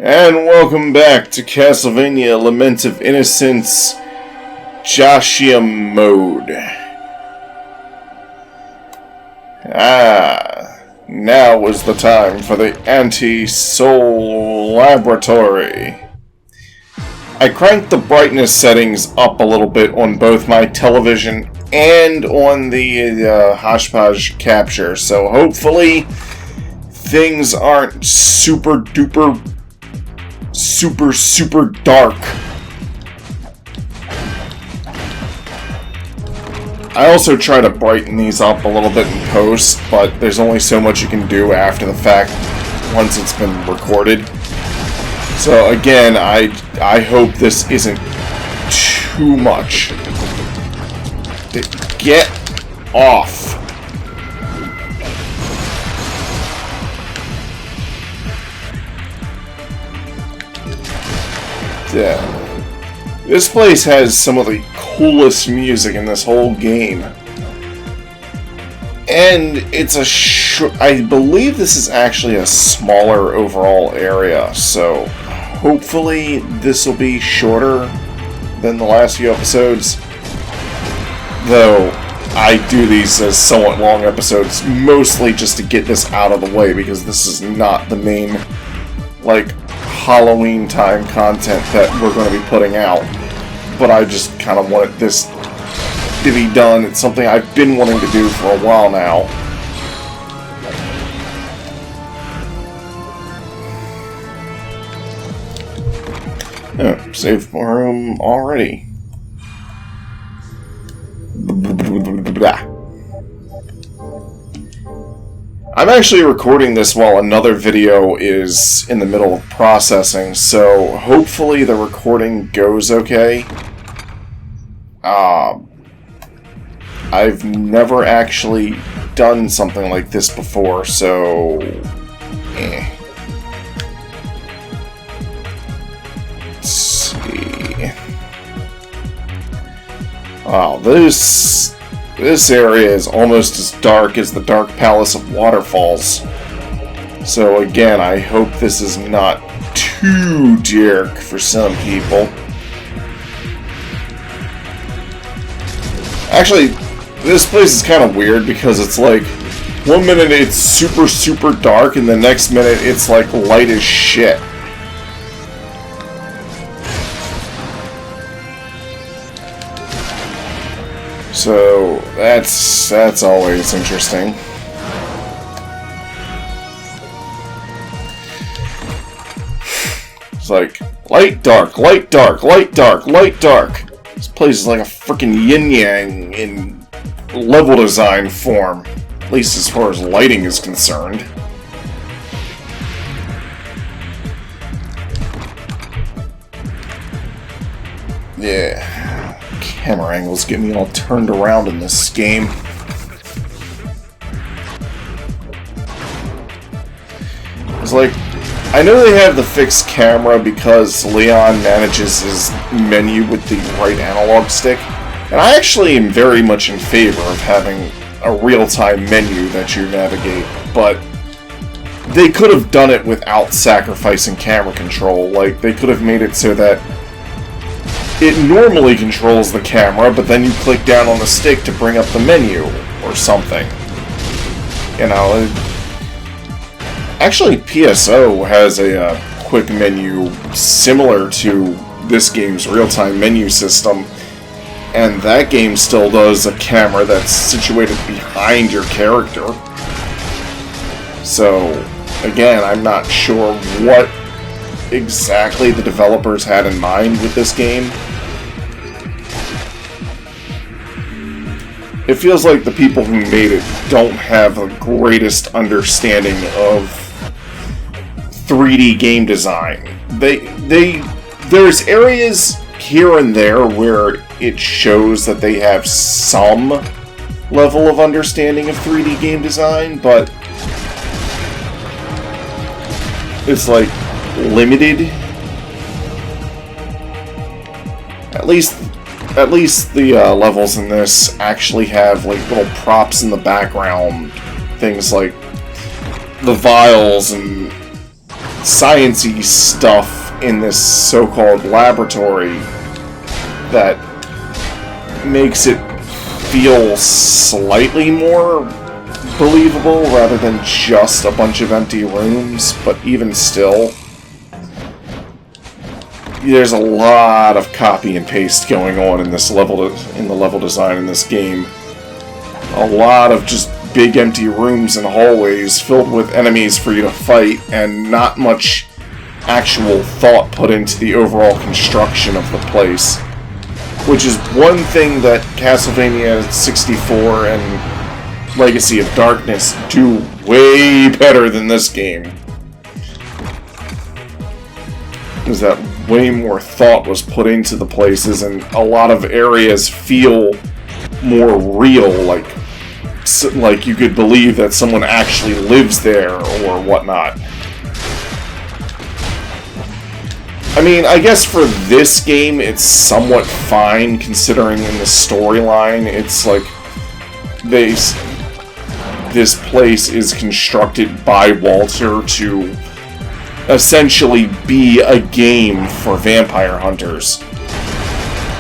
And welcome back to Castlevania Lament of Innocence Joachim mode. Now is the time for the anti-soul laboratory. I cranked the brightness settings up a little bit on both my television and on the Hodgepodge capture, so hopefully things aren't super duper super dark. I also try to brighten these up a little bit in post, but there's only so much you can do after the fact once it's been recorded. So again, I hope this isn't too much. Get off. Yeah. This place has some of the coolest music in this whole game. And it's I believe this is actually a smaller overall area, so hopefully this will be shorter than the last few episodes. Though, I do these as somewhat long episodes, mostly just to get this out of the way, because this is not the main, Halloween time content that we're going to be putting out. But I just kind of wanted this to be done. It's something I've been wanting to do for a while now. Oh, save room already. I'm actually recording this while another video is in the middle of processing, so hopefully the recording goes okay. I've never actually done something like this before, so Let's see. Wow, this area is almost as dark as the Dark Palace of Waterfalls. So again, I hope this is not too dark for some people. Actually, this place is kind of weird because it's like, one minute it's super dark and the next minute it's like light as shit. So that's always interesting. It's like light dark, light dark, light dark, light dark. This place is like a freaking yin-yang in level design form, at least as far as lighting is concerned. Yeah. Camera angles get me all turned around in this game. It's like, I know they have the fixed camera because Leon manages his menu with the right analog stick, and I actually am very much in favor of having a real-time menu that you navigate, but they could have done it without sacrificing camera control. Like, they could have made it so that it normally controls the camera, but then you click down on the stick to bring up the menu, or something. You know, actually PSO has a quick menu similar to this game's real-time menu system, and that game still does a camera that's situated behind your character. So, again, I'm not sure what exactly the developers had in mind with this game. It feels like the people who made it don't have the greatest understanding of 3D game design. There's areas here and there where it shows that they have some level of understanding of 3D game design, but it's like limited. At least the levels in this actually have like little props in the background, things like the vials and science-y stuff in this so-called laboratory that makes it feel slightly more believable rather than just a bunch of empty rooms, but even still, there's a lot of copy and paste going on in this level, in the level design in this game. A lot of just big empty rooms and hallways filled with enemies for you to fight, and not much actual thought put into the overall construction of the place. Which is one thing that Castlevania 64 and Legacy of Darkness do way better than this game. Is that way more thought was put into the places, and a lot of areas feel more real, like you could believe that someone actually lives there or whatnot. I mean, I guess for this game, it's somewhat fine, considering in the storyline, it's like, this place is constructed by Walter to essentially be a game for vampire hunters.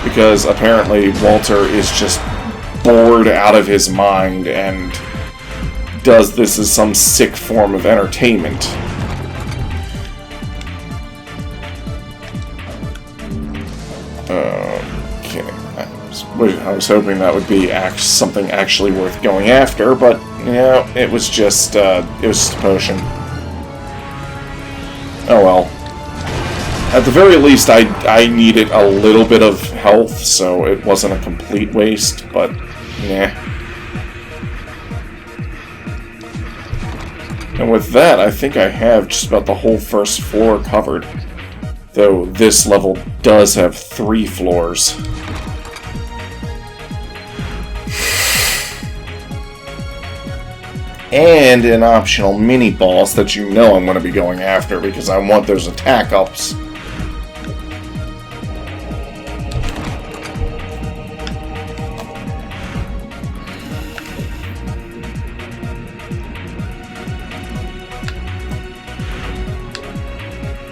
Because apparently Walter is just bored out of his mind and does this as some sick form of entertainment. Okay. I was hoping that would be something actually worth going after, but yeah, it was just a potion. Oh well. At the very least, I needed a little bit of health, so it wasn't a complete waste, but nah. And with that, I think I have just about the whole first floor covered. Though this level does have 3 floors. And an optional mini-boss that you know I'm going to be going after because I want those attack-ups.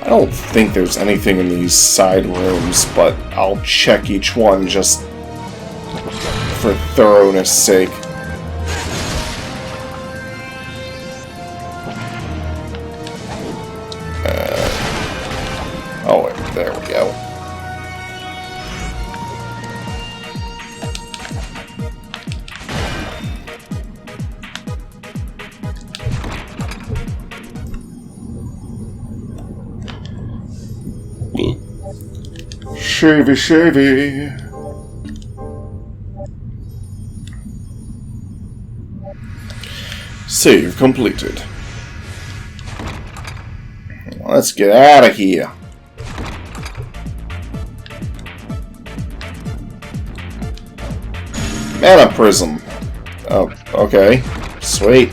I don't think there's anything in these side rooms, but I'll check each one just for thoroughness' sake. Oh, there we go. Shavy, shavy. Save completed. Let's get out of here. Mana Prism. Oh, okay. Sweet.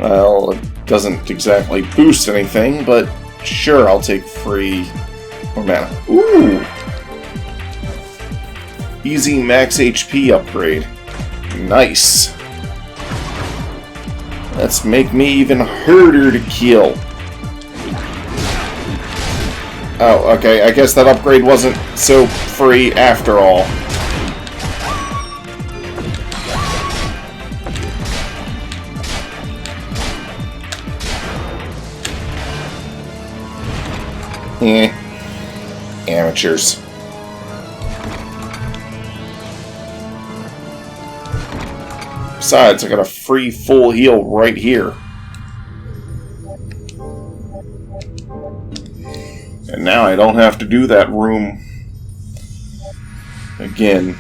Well, it doesn't exactly boost anything, but sure, I'll take 3 more mana. Ooh! Easy max HP upgrade. Nice. Let's make me even harder to kill. Oh, okay, I guess that upgrade wasn't so free after all. Amateurs. Besides, I got a free full heal right here. And now I don't have to do that room again.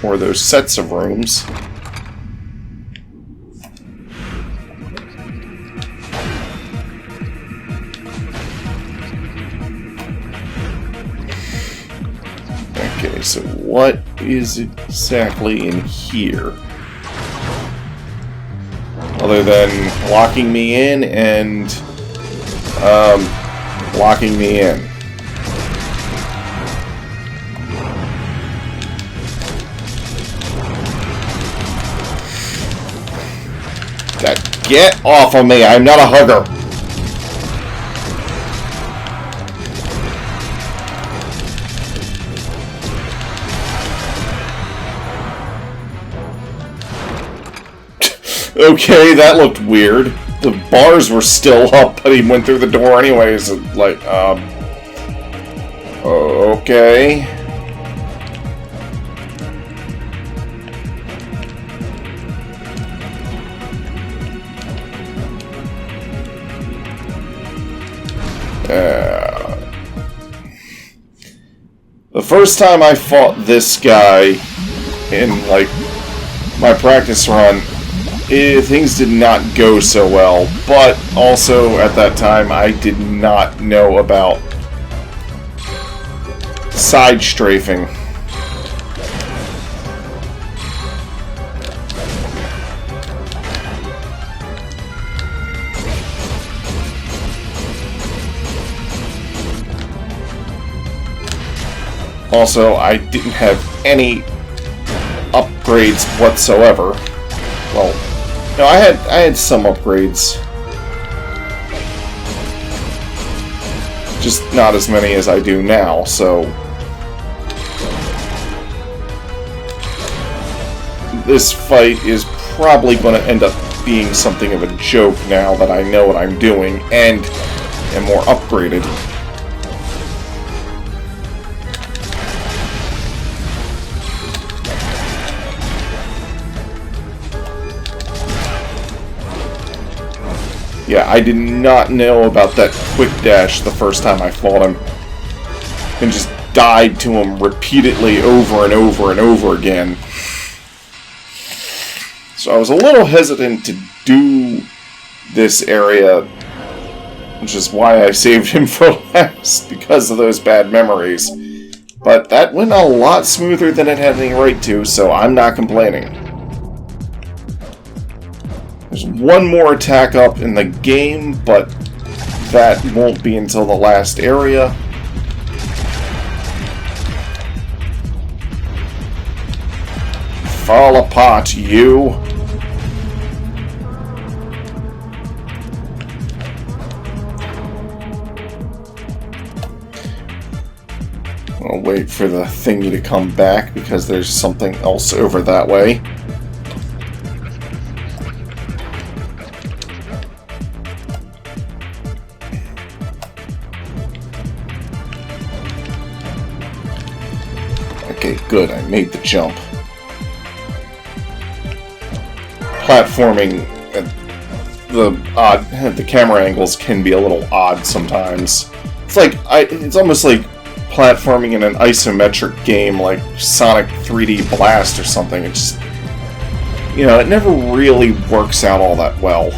Or those sets of rooms. Okay, so what is exactly in here? Other than locking me in and locking me in. Get off of me! I'm not a hugger! Okay, that looked weird. The bars were still up, but he went through the door anyways. Like, okay. The first time I fought this guy in, like, my practice run, things did not go so well, but also at that time I did not know about side strafing. Also, I didn't have any upgrades whatsoever. Well, no, I had some upgrades. Just not as many as I do now, so this fight is probably going to end up being something of a joke now that I know what I'm doing and am more upgraded. Yeah, I did not know about that quick dash the first time I fought him. And just died to him repeatedly over and over and over again. So I was a little hesitant to do this area, which is why I saved him for last, because of those bad memories. But that went a lot smoother than it had any right to, so I'm not complaining. There's one more attack up in the game, but that won't be until the last area. Fall apart, you! I'll wait for the thingy to come back because there's something else over that way. Okay, good, I made the jump. Platforming, the camera angles can be a little odd sometimes. It's like, it's almost like platforming in an isometric game like Sonic 3D Blast or something. It's just, you know, it never really works out all that well.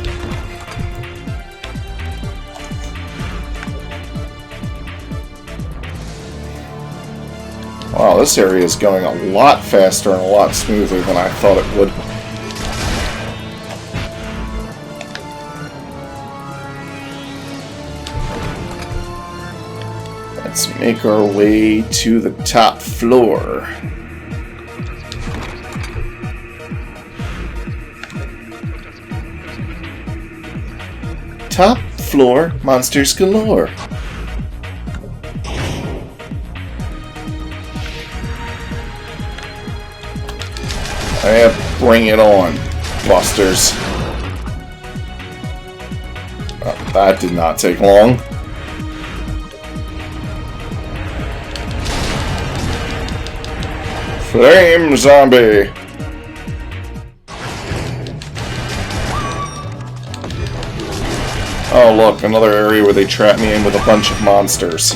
Wow, this area is going a lot faster and a lot smoother than I thought it would. Let's make our way to the top floor. Top floor, monsters galore. Bring it on, busters. Oh, that did not take long. Flame zombie! Oh look, another area where they trap me in with a bunch of monsters.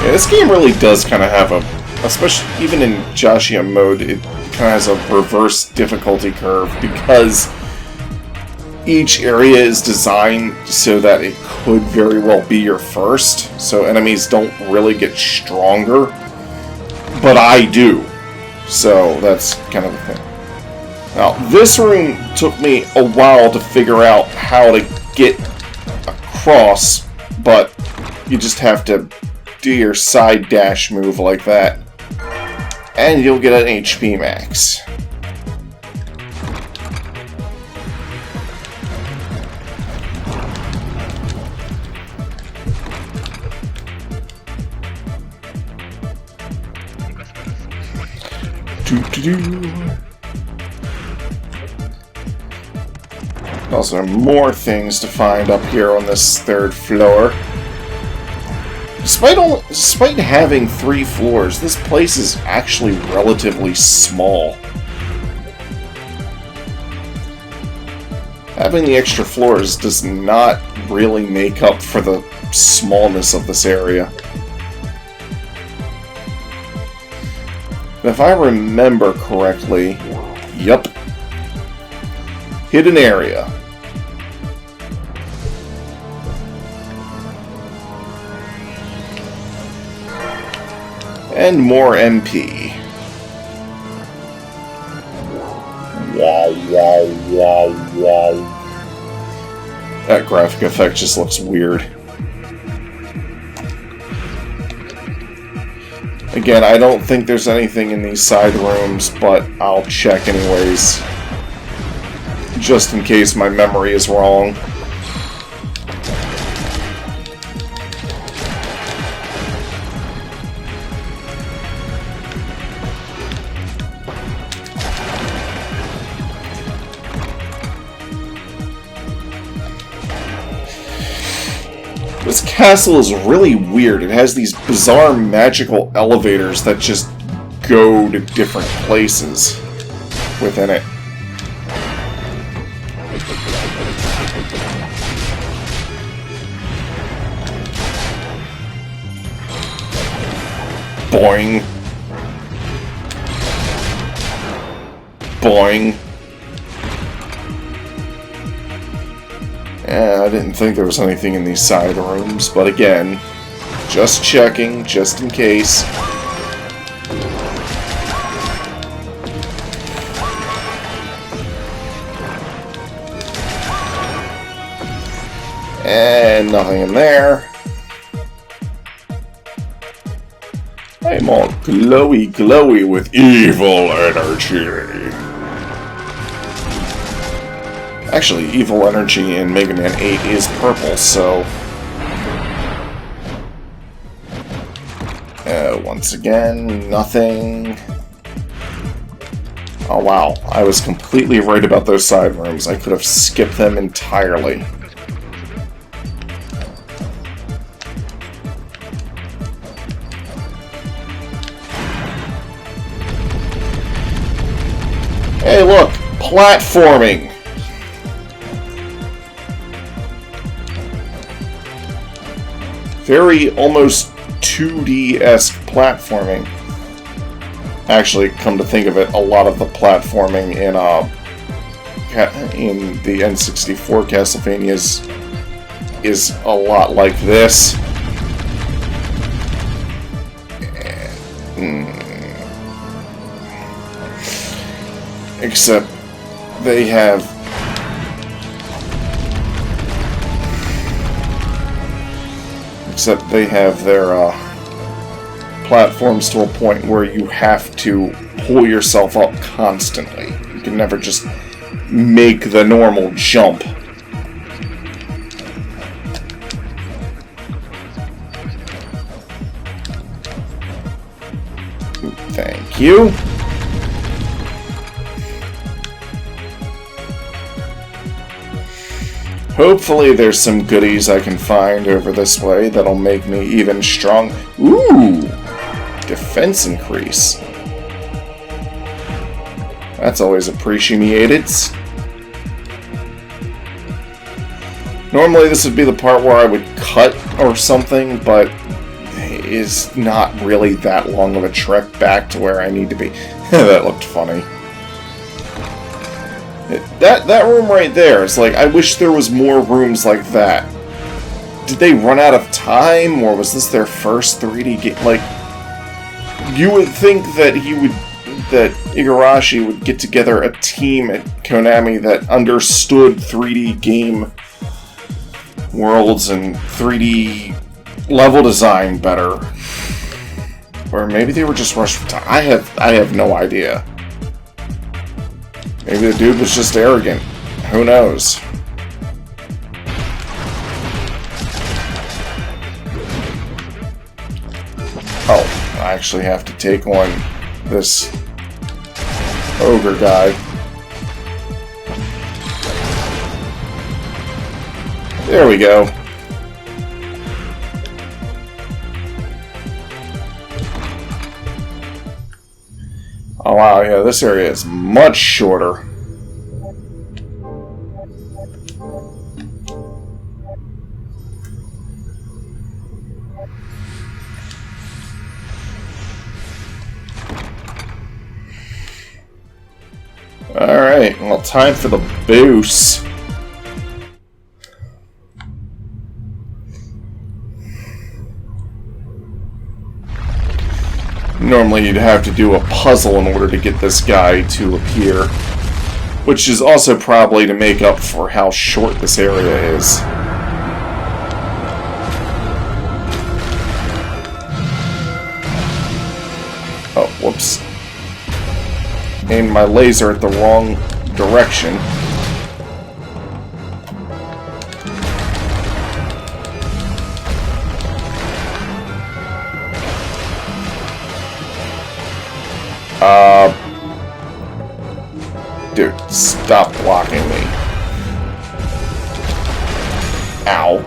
Yeah, this game really does kind of have a, especially even in Joachim mode, it kind of has a reverse difficulty curve because each area is designed so that it could very well be your first, so enemies don't really get stronger, but I do, so that's kind of the thing. Now, this room took me a while to figure out how to get across, but you just have to do your side dash move like that, and you'll get an HP max. Also, more things to find up here on this 3rd floor. Despite having 3 floors, this place is actually relatively small. Having the extra floors does not really make up for the smallness of this area. If I remember correctly, yup. Hidden area. And more MP. Wow, wow, wow, wow. That graphic effect just looks weird. Again, I don't think there's anything in these side rooms, but I'll check anyways. Just in case my memory is wrong. This castle is really weird. It has these bizarre magical elevators that just go to different places within it. Boing. Boing. I didn't think there was anything in these side rooms, but again, just checking, just in case. And nothing in there. I'm all glowy glowy with evil energy. Actually, evil energy in Mega Man 8 is purple, so... once again, nothing. Oh wow, I was completely right about those side rooms. I could have skipped them entirely. Hey look, platforming! Very almost 2D-esque platforming. Actually, come to think of it, a lot of the platforming in the N64 Castlevanias is a lot like this. Except they have their platforms to a point where you have to pull yourself up constantly. You can never just make the normal jump. Thank you. Hopefully there's some goodies I can find over this way that'll make me even strong. Ooh! Defense increase. That's always appreciated. Normally this would be the part where I would cut or something, but it is not really that long of a trek back to where I need to be. That looked funny. That room right there is like, I wish there was more rooms like that. Did they run out of time, or was this their first 3D game? Like, you would think that Igarashi would get together a team at Konami that understood 3D game worlds and 3D level design better. Or maybe they were just rushed for time. I have no idea. Maybe the dude was just arrogant. Who knows? Oh, I actually have to take on this ogre guy. There we go. Oh wow, yeah, this area is much shorter. Alright, well, time for the boost. Normally you'd have to do a puzzle in order to get this guy to appear, which is also probably to make up for how short this area is. Oh, whoops. Aimed my laser at the wrong direction. Dude, stop blocking me. Ow.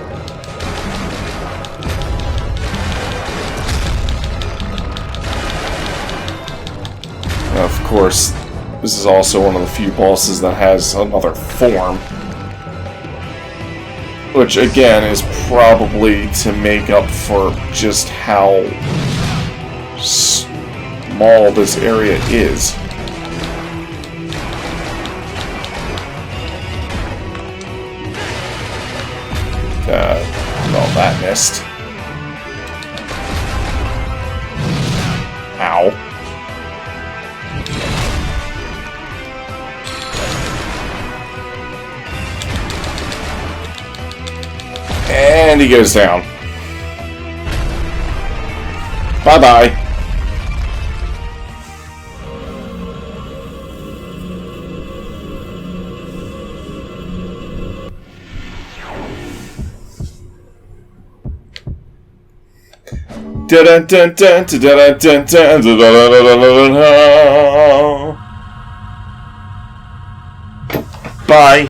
Of course, this is also one of the few bosses that has another form. Which, again, is probably to make up for just how small this area is. Well, that missed. Ow. And he goes down. Bye-bye. Bye.